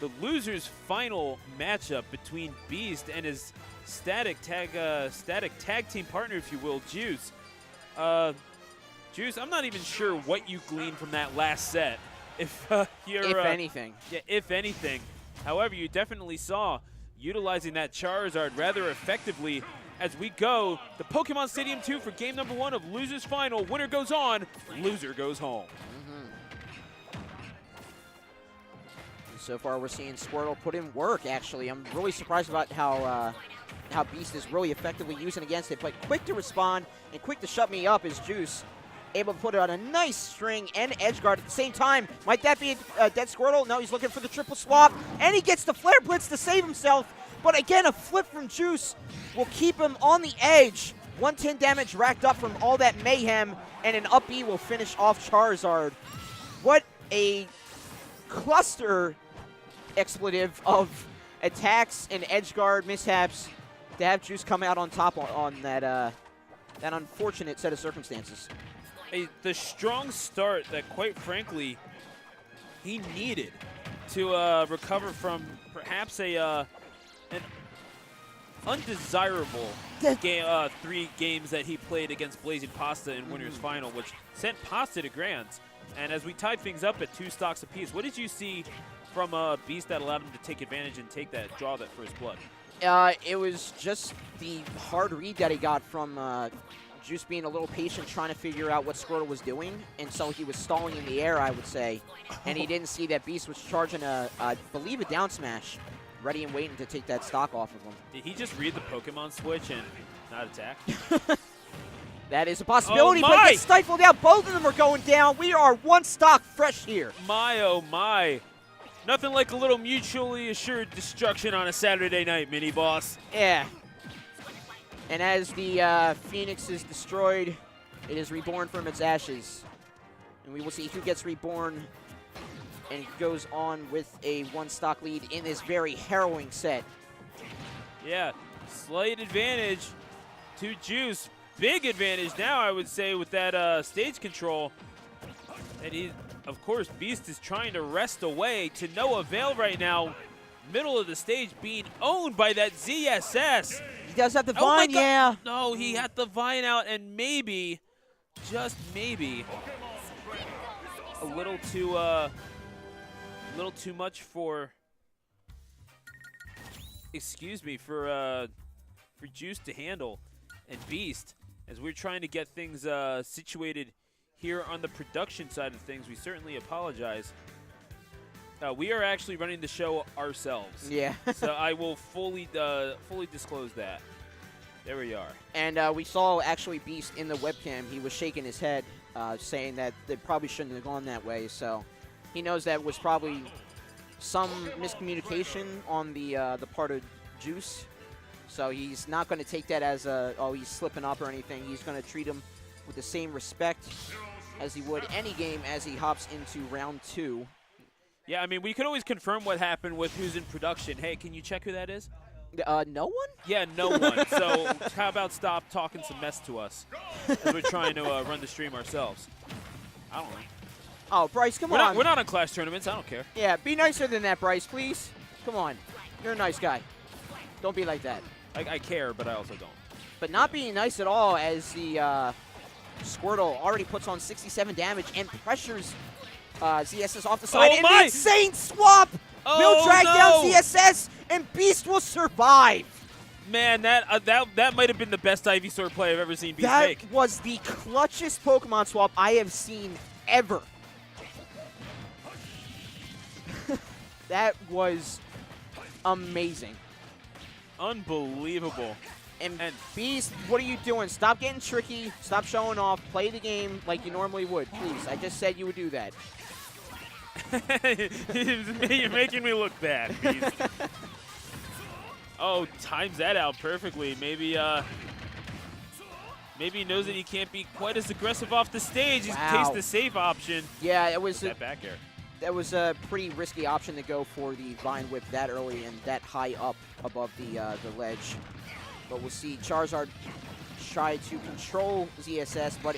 the loser's final matchup between Beast and his static tag team partner, if you will, Juice. Juice, I'm not even sure what you gleaned from that last set. If anything. Yeah, if anything. However, you definitely saw utilizing that Charizard rather effectively. As we go, the Pokemon Stadium 2 for game number 1 of Loser's Final. Winner goes on, loser goes home. So far, we're seeing Squirtle put in work, actually. I'm really surprised about how Beast is really effectively using against it, but quick to respond and quick to shut me up is Juice. Able to put it on a nice string and edge guard at the same time. Might that be a dead Squirtle? No, he's looking for the triple swap, and he gets the Flare Blitz to save himself. But again, a flip from Juice will keep him on the edge. 110 damage racked up from all that mayhem, and an up B will finish off Charizard. What a cluster expletive of attacks and edge guard mishaps to have Juice come out on top on that unfortunate set of circumstances. The strong start that, quite frankly, he needed to recover from perhaps an undesirable 3 games that he played against Blazing Pasta in Winner's Final, which sent Pasta to Grands. And as we tied things up at 2 stocks apiece, what did you see from Beast that allowed him to take advantage and draw that first blood? It was just the hard read that he got from Juice being a little patient, trying to figure out what Squirtle was doing, and so he was stalling in the air, I would say, and he didn't see that Beast was charging I believe a down smash, ready and waiting to take that stock off of him. Did he just read the Pokemon switch and not attack? That is a possibility, oh but gets stifled out. Both of them are going down. We are 1 stock fresh here. My, oh my. Nothing like a little mutually assured destruction on a Saturday night, mini-boss. Yeah. And as the Phoenix is destroyed, it is reborn from its ashes. And we will see who gets reborn and goes on with a 1 stock lead in this very harrowing set. Yeah, slight advantage to Juice. Big advantage now, I would say, with that stage control. And he, of course, Beast is trying to wrest away to no avail right now. Middle of the stage being owned by that ZSS. He does have the Vine, yeah. No, he had the Vine out, and maybe, just maybe, a little too much for, for Juice to handle. And Beast, as we're trying to get things situated here on the production side of things, we certainly apologize. We are actually running the show ourselves. Yeah. So I will fully disclose that. There we are. And we saw actually Beast in the webcam. He was shaking his head, saying that they probably shouldn't have gone that way. So he knows that was probably some miscommunication on the part of Juice. So he's not going to take that as he's slipping up or anything. He's going to treat him with the same respect as he would any game as he hops into round 2. Yeah, I mean, we could always confirm what happened with who's in production. Hey, can you check who that is? No one? Yeah, no one. So how about stop talking some mess to us as we're trying to run the stream ourselves? I don't know. Oh, Bryce, come on. We're not on Clash Tournaments. I don't care. Yeah, be nicer than that, Bryce, please. Come on. You're a nice guy. Don't be like that. I care, but I also don't. But not being nice at all, as the Squirtle already puts on 67 damage and pressures ZSS off the side. Oh, and my! the insane swap will drag down no! ZSS, and Beast will survive. Man, that might have been the best Ivysaur play I've ever seen Beast make. That was the clutchest Pokemon swap I have seen ever. That was amazing. Unbelievable. And Beast, what are you doing? Stop getting tricky. Stop showing off. Play the game like you normally would. Please, I just said you would do that. You're making me look bad, Beast. Oh, times that out perfectly. Maybe maybe he knows that he can't be quite as aggressive off the stage. He's takes the safe option. Yeah, it was that back air. That was a pretty risky option to go for the Vine Whip that early and that high up above the ledge. But we'll see Charizard try to control ZSS, but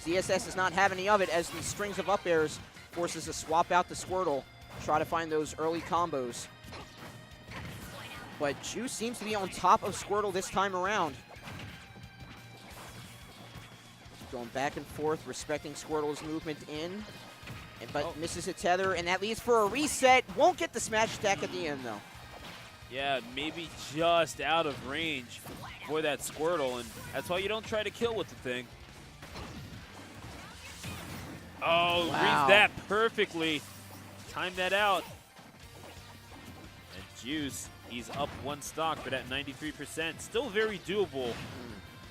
ZSS is not having any of it as the strings of up airs forces a swap out to Squirtle. try to find those early combos. But Juice seems to be on top of Squirtle this time around. Going back and forth, respecting Squirtle's movement in. But misses a tether, and that leads for a reset. Won't get the smash attack at the end, though. Yeah, maybe just out of range for that Squirtle, and that's why you don't try to kill with the thing. Oh, wow. Reads that perfectly. Time that out. And Juice, he's up 1 stock, but at 93%. Still very doable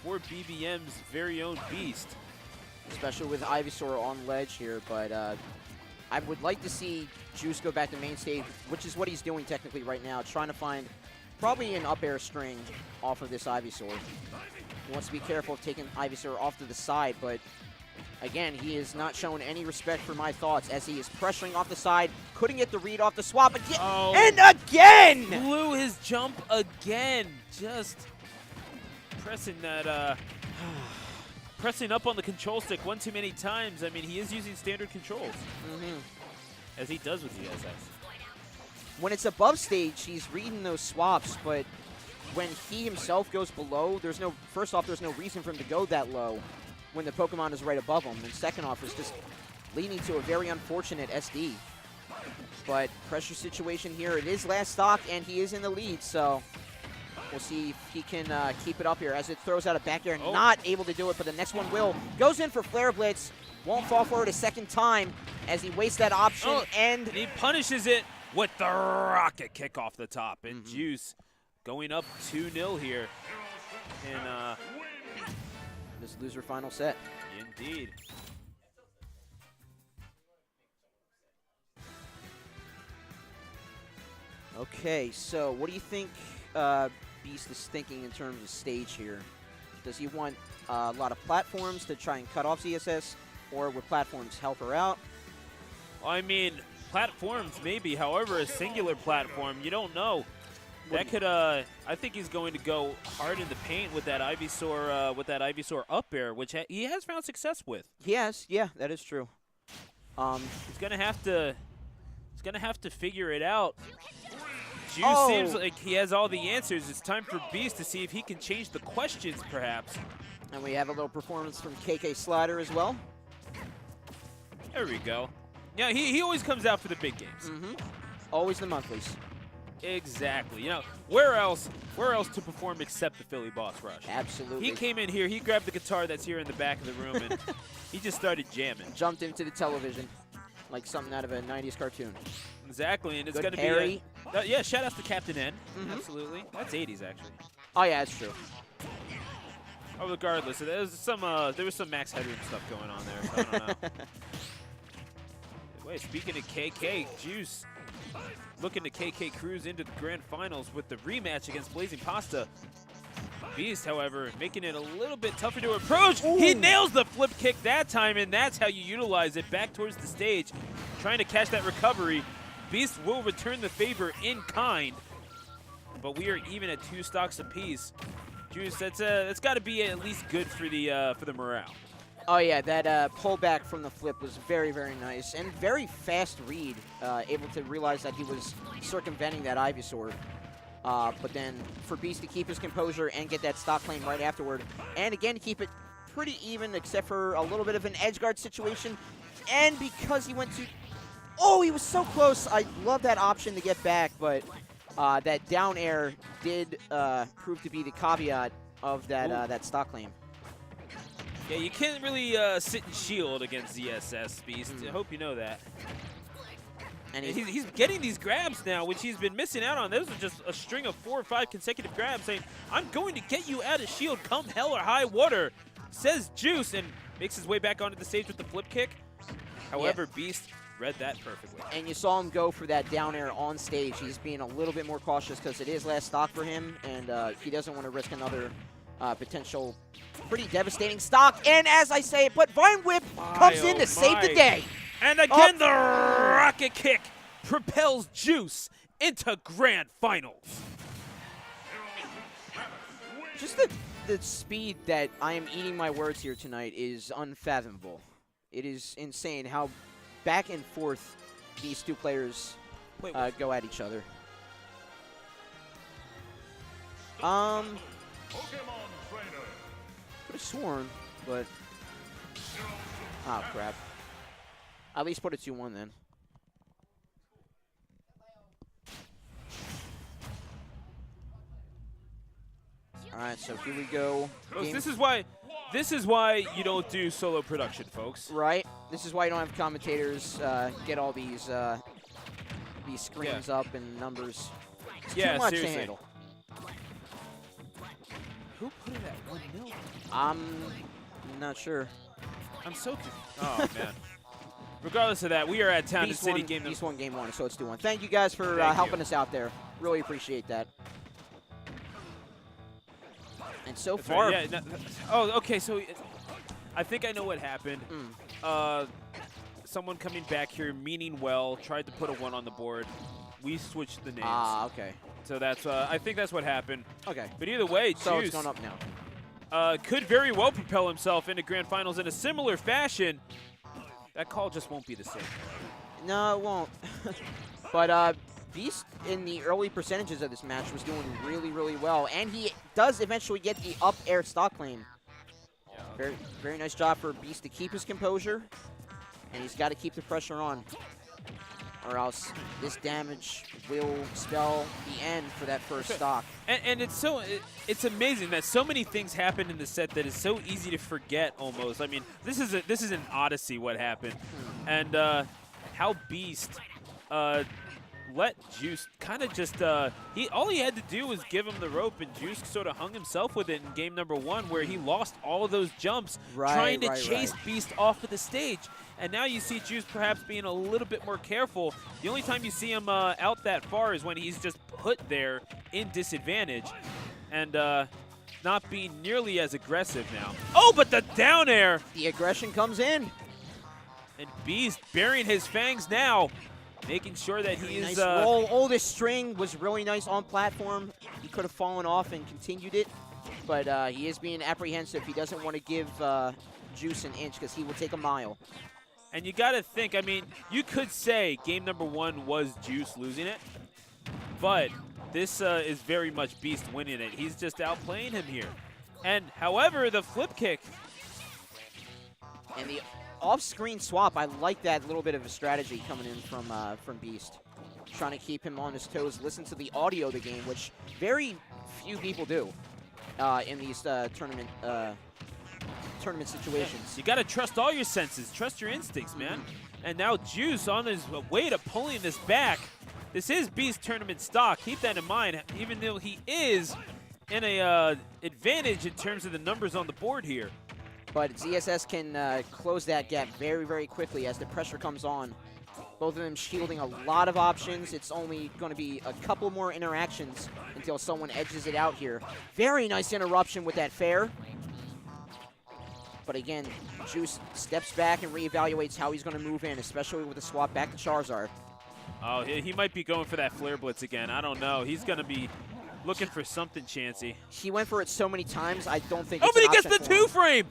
for BBM's very own Beast. Especially with Ivysaur on ledge here, but I would like to see Juice go back to main stage, which is what he's doing technically right now, trying to find probably an up air string off of this Ivysaur. He wants to be careful of taking Ivysaur off to the side, but again, he has not shown any respect for my thoughts as he is pressuring off the side, couldn't get the read off the swap again, and again! Blew his jump again, just pressing that, pressing up on the control stick one too many times. I mean, he is using standard controls, as he does with the SS. When it's above stage, he's reading those swaps, but when he himself goes below, there's no, first off, there's no reason for him to go that low when the Pokemon is right above him, and second off, it's just leading to a very unfortunate SD. But pressure situation here, it is last stock, and he is in the lead, so we'll see if he can keep it up here as it throws out a back air. Not able to do it, but the next one will. Goes in for Flare Blitz. Won't fall forward a second time as he wastes that option. And he punishes it with the rocket kick off the top. And Juice going up 2-0 here. And this loser final set. Indeed. Okay, so what do you think Beast is thinking in terms of stage here? Does he want a lot of platforms to try and cut off ZSS, or would platforms help her out? I mean, platforms maybe. However, a singular platform, you don't know. That could, I think he's going to go hard in the paint with that Ivysaur up air, which he has found success with. He has, yeah, that is true. He's gonna have to figure it out. Juice seems like he has all the answers. It's time for Beast to see if he can change the questions, perhaps. And we have a little performance from KK Slider as well. There we go. Yeah, he always comes out for the big games. Always the monthlies. Exactly. You know, where else to perform except the Philly Boss Rush? Absolutely. He came in here, he grabbed the guitar that's here in the back of the room, and he just started jamming. Jumped into the television like something out of a 90s cartoon. Exactly, and it's going to be yeah, shout out to Captain N. Absolutely. That's 80s, actually. Oh, yeah, that's true. Oh, regardless, there was some Max Headroom stuff going on there, so I don't know. Wait, speaking of KK, Juice looking to KK cruise into the grand finals with the rematch against Blazing Pasta. Beast, however, making it a little bit tougher to approach. Ooh. He nails the flip kick that time, and that's how you utilize it back towards the stage. Trying to catch that recovery. Beast will return the favor in kind, but we are even at 2 stocks apiece. Juice, that's got to be at least good for the morale. Oh yeah, that pullback from the flip was very, very nice and very fast read. Able to realize that he was circumventing that Ivysaur. But then for Beast to keep his composure and get that stock claim right afterward, and again keep it pretty even except for a little bit of an edge guard situation. And because he went to, he was so close. I love that option to get back, but that down air did prove to be the caveat of that that stock claim. Yeah, you can't really sit and shield against ZSS, Beast. I hope you know that. And he's getting these grabs now, which he's been missing out on. Those are just a string of 4 or 5 consecutive grabs saying, I'm going to get you out of shield come hell or high water, says Juice, and makes his way back onto the stage with the flip kick. However, Beast read that perfectly. And you saw him go for that down air on stage. He's being a little bit more cautious because it is last stock for him, and he doesn't want to risk another potential pretty devastating stock. And as I say, but Vine Whip comes in to save the day. And again, the rocket kick propels Juice into grand finals. Just the speed that I am eating my words here tonight is unfathomable. It is insane how back and forth these two players Wait, go at each other. Could have sworn, but oh crap. At least put it 2-1 then. All right, so here we go. Folks, this is why you don't do solo production, folks. Right. This is why you don't have commentators get all these screens up and numbers. It's too much seriously. to handle. Who put it at 1-0? I'm not sure. I'm so oh man. Regardless of that, we are at Town and City game. Beast won game 1, so it's 2-1. Thank you guys for helping us out there. Really appreciate that. And so That's far, right, yeah, oh, okay. So I think I know what happened. Someone coming back here, meaning well, tried to put a 1 on the board. We switched the names. Ah, okay. So that's I think that's what happened. Okay. But either way, So Juice it's going up now. could very well propel himself into grand finals in a similar fashion. That call just won't be the same. No, it won't. But Beast in the early percentages of this match was doing really, really well, and he does eventually get the up air stock lane. Yeah. Very, very nice job for Beast to keep his composure, and he's got to keep the pressure on, or else this damage will spell the end for that first stock. And it's amazing that so many things happened in the set that is so easy to forget almost. I mean, this is an odyssey what happened, and how Beast let Juice kind of just all he had to do was give him the rope, and Juice sort of hung himself with it in game number 1, where he lost all of those jumps trying to chase Beast off of the stage. And now you see Juice perhaps being a little bit more careful. The only time you see him out that far is when he's just put there in disadvantage, and not being nearly as aggressive now. Oh, but the down air! The aggression comes in. And Beast burying his fangs now, making sure that he Nice is roll. Oh, this string was really nice on platform. He could have fallen off and continued it, but he is being apprehensive. He doesn't want to give Juice an inch because he will take a mile. And you got to think, I mean, you could say game number 1 was Juice losing it, but this is very much Beast winning it. He's just outplaying him here. And however, the flip kick. And the off-screen swap, I like that little bit of a strategy coming in from Beast. Trying to keep him on his toes, listen to the audio of the game, which very few people do in these tournament situations. You got to trust all your senses. Trust your instincts, man. And now Juice on his way to pulling this back. This is Beast tournament stock. Keep that in mind, even though he is in a advantage in terms of the numbers on the board here. But ZSS can close that gap very, very quickly as the pressure comes on. Both of them shielding a lot of options. It's only going to be a couple more interactions until someone edges it out here. Very nice interruption with that fair. But again, Juice steps back and reevaluates how he's going to move in, especially with the swap back to Charizard. Oh, he might be going for that Flare Blitz again. I don't know. He's going to be looking for something chancy. He went for it so many times, I don't think but he gets the 2-frame!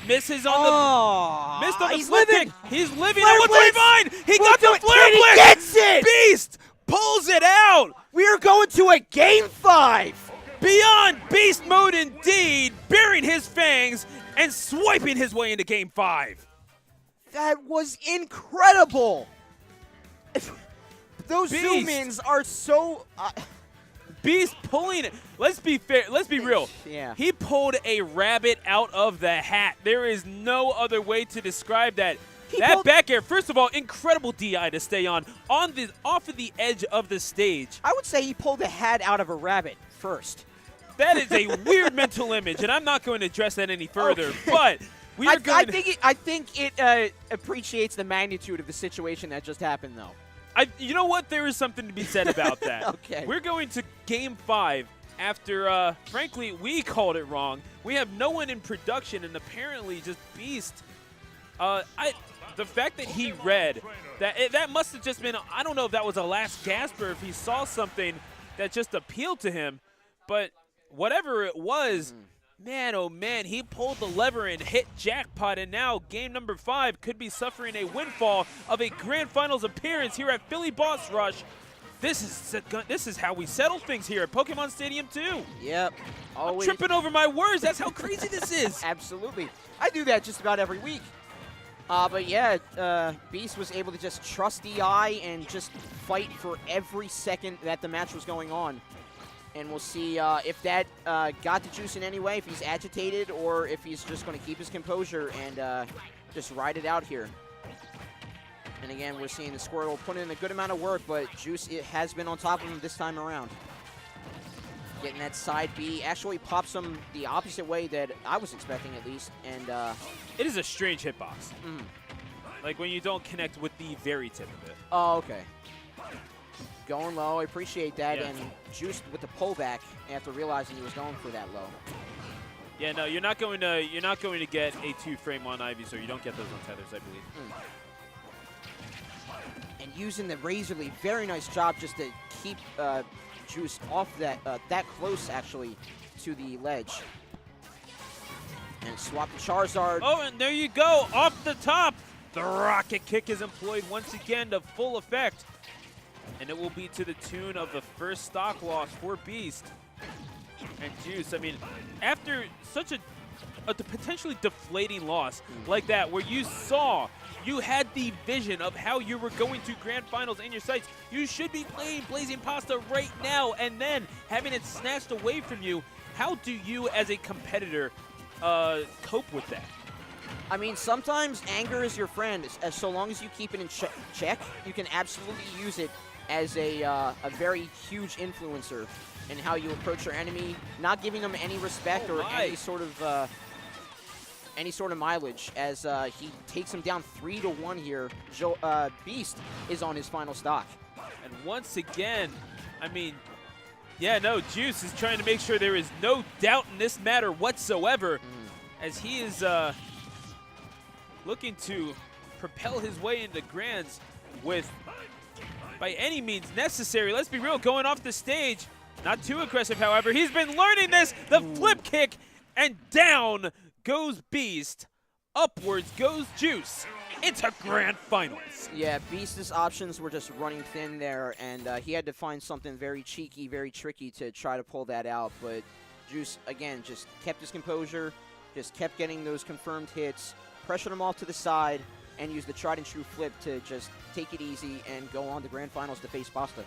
Misses on the... Missed on the flip kick. He's living on 129! He got the Flare Blitz! He gets it! Beast pulls it out! We are going to a Game 5! Beyond Beast mode indeed, burying his fangs and swiping his way into Game 5. That was incredible! Those Beast. zoom-ins are so... Beast pulling it. Let's be fair. Let's be real. Yeah. He pulled a rabbit out of the hat. There is no other way to describe that. That back air, first of all, incredible DI to stay on the off of the edge of the stage. I would say he pulled the hat out of a rabbit first. That is a weird mental image, and I'm not going to address that any further. Okay. But we are going. I think it appreciates the magnitude of the situation that just happened, though. You know what? There is something to be said about that. Okay. We're going to Game 5 after, frankly, we called it wrong. We have no one in production, and apparently just Beast. The fact that he read, that must have just been, I don't know if that was a last gasp or if he saw something that just appealed to him. But whatever it was, man, oh man, he pulled the lever and hit jackpot, and now game number 5 could be suffering a windfall of a Grand Finals appearance here at Philly Boss Rush This is how we settle things here at Pokemon Stadium 2. Yep. Always. I'm tripping over my words. That's how crazy this is. Absolutely. I do that just about every week. But yeah, Beast was able to just trust DI and just fight for every second that the match was going on. And we'll see if that got the Juice in any way, if he's agitated, or if he's just going to keep his composure and just ride it out here. And again, we're seeing the Squirtle put in a good amount of work, but Juice has been on top of him this time around. Getting that side B, actually pops him the opposite way that I was expecting at least. And it is a strange hitbox. Like when you don't connect with the very tip of it. Oh, okay. Going low, I appreciate that, Yeah. and Juice with the pullback after realizing he was going for that low. Yeah, no, you're not going to get a 2-frame on Ivy, so you don't get those on tethers, I believe. And using the Razor Leaf, very nice job just to keep Juice off that close actually to the ledge. And swap the Charizard. Oh, and there you go, off the top. The rocket kick is employed once again to full effect. And it will be to the tune of the first stock loss for Beast. And Juice, I mean, after such a potentially deflating loss like that, where you had the vision of how you were going to grand finals in your sights, you should be playing Blazing Pasta right now, and then having it snatched away from you. How do you, as a competitor, cope with that? I mean, sometimes anger is your friend. As so long as you keep it in check, you can absolutely use it as a very huge influencer in how you approach your enemy, not giving them any respect or any sort of mileage. As he takes him down 3-1 here, Beast is on his final stock. And once again, I mean, yeah, no, Juice is trying to make sure there is no doubt in this matter whatsoever, as he is looking to propel his way into Grands with, by any means necessary. Let's be real, going off the stage, not too aggressive, however. He's been learning this, the flip kick, and down goes Beast. Upwards goes Juice into grand finals. Yeah, Beast's options were just running thin there, and he had to find something very cheeky, very tricky to try to pull that out. But Juice, again, just kept his composure, just kept getting those confirmed hits, pressured him off to the side, and used the tried and true flip to just take it easy and go on to grand finals to face Pasta.